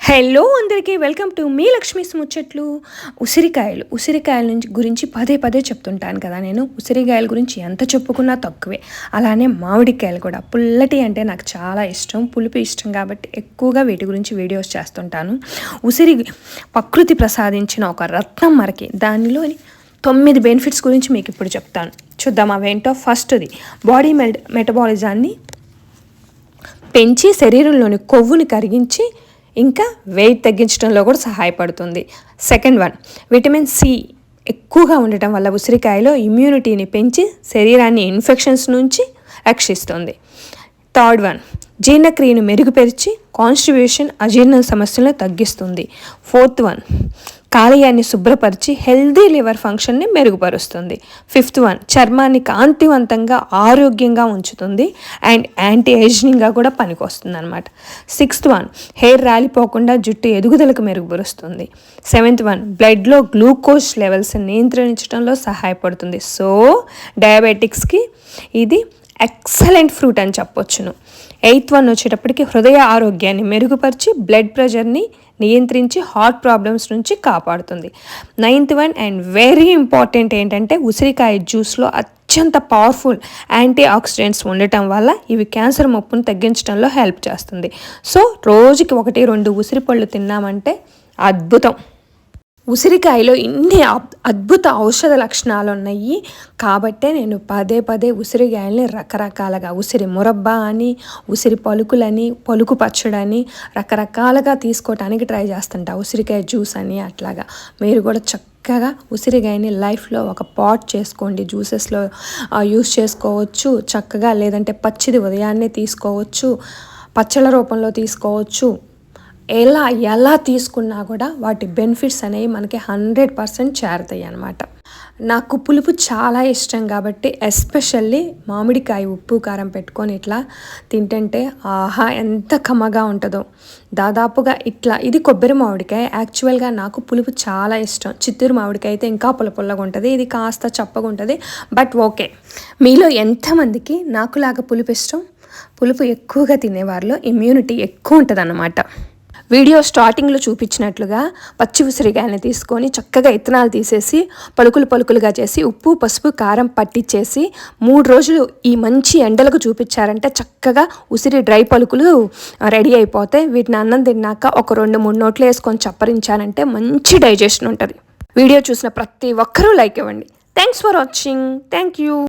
Hello అందరికీ welcome to me Lakshmi's ముచ్చట్లు. ఉసిరికాయల గురించి పదే పదే చెప్తుంటాను కదా. నేను ఉసిరికాయల గురించి ఎంత చెప్పుకున్నా తక్కువే. అలానే మామిడికాయలు కూడా పుల్లటి అంటే నాకు చాలా ఇష్టం, పులుపు ఇష్టం కాబట్టి ఎక్కువగా వీటి గురించి వీడియోస్ చేస్తుంటాను. ఉసిరి ప్రకృతి ప్రసాదించిన ఒక రత్నం మనకి. దానిలోని 9 బెనిఫిట్స్ గురించి మీకు ఇప్పుడు చెప్తాను. చూద్దాం అవేంటో. ఫస్ట్ది బాడీ మెటబాలిజాన్ని పెంచి శరీరంలోని కొవ్వుని కరిగించి ఇంకా వెయిట్ తగ్గించడంలో కూడా సహాయపడుతుంది. సెకండ్ వన్, విటమిన్ సి ఎక్కువగా ఉండటం వల్ల ఉసిరికాయలో ఇమ్యూనిటీని పెంచి శరీరాన్ని ఇన్ఫెక్షన్స్ నుంచి రక్షిస్తుంది. థర్డ్ వన్, జీర్ణక్రియను మెరుగుపరిచి కాన్స్టిట్యూషన్ అజీర్ణ సమస్యలను తగ్గిస్తుంది. ఫోర్త్ వన్, కాలేయాన్ని శుభ్రపరిచి హెల్దీ లివర్ ఫంక్షన్ని మెరుగుపరుస్తుంది. ఫిఫ్త్ వన్, చర్మాన్ని కాంతివంతంగా ఆరోగ్యంగా ఉంచుతుంది అండ్ యాంటీ ఏజింగ్గా కూడా పనికొస్తుంది అనమాట. సిక్స్త్ వన్, హెయిర్ రాలిపోకుండా జుట్టు ఎదుగుదలకు మెరుగుపరుస్తుంది. సెవెంత్ వన్, బ్లడ్లో గ్లూకోజ్ లెవెల్స్ నియంత్రించడంలో సహాయపడుతుంది. సో డయాబెటిక్స్కి ఇది ఎక్సలెంట్ ఫ్రూట్ అని చెప్పొచ్చును. ఎయిత్ వన్ వచ్చేటప్పటికి హృదయ ఆరోగ్యాన్ని మెరుగుపరిచి బ్లడ్ ప్రెషర్ని నియంత్రించి హార్ట్ ప్రాబ్లమ్స్ నుంచి కాపాడుతుంది. Ninth one and very important ఏంటంటే ఉసిరికాయ జ్యూస్లో అత్యంత పవర్ఫుల్ యాంటీ ఆక్సిడెంట్స్ ఉండటం వల్ల ఇవి క్యాన్సర్ ముప్పును తగ్గించడంలో హెల్ప్ చేస్తుంది. సో రోజుకి 1-2 ఉసిరి పళ్ళు తిన్నామంటే అద్భుతం. ఉసిరికాయలో ఇన్ని అద్భుత ఔషధ లక్షణాలు ఉన్నాయి కాబట్టే నేను పదే పదే ఉసిరికాయల్ని రకరకాలుగా ఉసిరి మురబ్బా అని, ఉసిరి పలుకులని, పలుకు పచ్చడని రకరకాలుగా తీసుకోవటానికి ట్రై చేస్తుంటా. ఉసిరికాయ జ్యూస్ అని అట్లాగా. మీరు కూడా చక్కగా ఉసిరికాయని లైఫ్లో ఒక పాట్ చేసుకోండి. జ్యూసెస్లో యూస్ చేసుకోవచ్చు చక్కగా, లేదంటే పచ్చిది ఉదయాన్నే తీసుకోవచ్చు, పచ్చళ్ళ రూపంలో తీసుకోవచ్చు. ఎలా తీసుకున్నా కూడా వాటి బెనిఫిట్స్ అనేవి మనకి 100% చేరుతాయి అన్నమాట. నాకు పులుపు చాలా ఇష్టం కాబట్టి ఎస్పెషల్లీ మామిడికాయ ఉప్పు కారం పెట్టుకొని ఇట్లా తింటుంటే ఆహా ఎంత కమ్మగా ఉంటుందో. దాదాపుగా ఇట్లా, ఇది కొబ్బరి మామిడికాయ. యాక్చువల్గా నాకు పులుపు చాలా ఇష్టం. చిత్తూరు మామిడికాయ అయితే ఇంకా పుల్లగా ఉంటుంది, ఇది కాస్త చప్పగా ఉంటుంది. బట్ ఓకే, మీలో ఎంతమందికి నాకులాగా పులుపు ఇష్టం? పులుపు ఎక్కువగా తినేవారిలో ఇమ్యూనిటీ ఎక్కువ ఉంటుంది అన్నమాట. వీడియో స్టార్టింగ్లో చూపించినట్లుగా పచ్చి ఉసిరికాయని తీసుకొని చక్కగా ఇత్తనాలు తీసేసి పలుకులుగా చేసి ఉప్పు పసుపు కారం పట్టించేసి 3 రోజులు ఈ మంచి ఎండలకు చూపించారంటే చక్కగా ఉసిరి డ్రై పలుకులు రెడీ అయిపోతాయి. వీటిని అన్నం తిన్నాక ఒక 2-3 నోట్లు వేసుకొని చప్పరించానంటే మంచి డైజెషన్ ఉంటుంది. వీడియో చూసిన ప్రతి ఒక్కరూ లైక్ ఇవ్వండి. Thanks for watching. Thank you.